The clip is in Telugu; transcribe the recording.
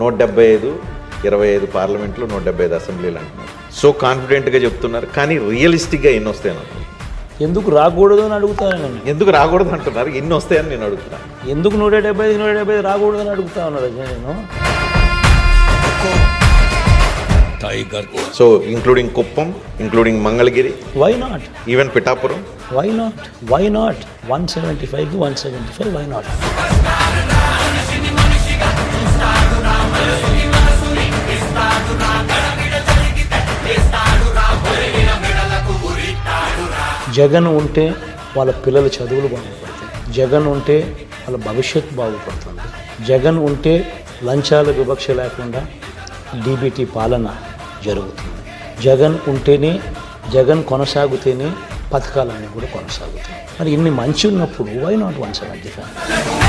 175, 25 పార్లమెంట్లు, 175 అసెంబ్లీలు అంటున్నారు. సో కాన్ఫిడెంట్గా చెప్తున్నారు, కానీ రియలిస్టిక్గా ఎన్ని వస్తాయని అంటున్నారు. ఎందుకు రాకూడదు అని అడుగుతాను నేను. ఎందుకు రాకూడదు అంటున్నారు, ఎన్ని వస్తాయని నేను అడుగుతున్నాను. ఎందుకు 175 రాకూడదు అని అడుగుతా ఉన్నాడు నేను. So including Kuppam, including Mangalagiri, why not, even Pithapuram, why not, why not 175కి 175, వై నాట్. జగన్ ఉంటే వాళ్ళ పిల్లల చదువులు బాగుపడతాయి, జగన్ ఉంటే వాళ్ళ భవిష్యత్తు బాగుపడుతుంది, జగన్ ఉంటే లంచాల వివక్ష లేకుండా డీబీటీ పాలన జరుగుతుంది, జగన్ ఉంటేనే, జగన్ కొనసాగితేనే పథకాలన్నీ కూడా కొనసాగుతాయి. మరి ఇన్ని మంచి ఉన్నప్పుడు వై నాట్ 175?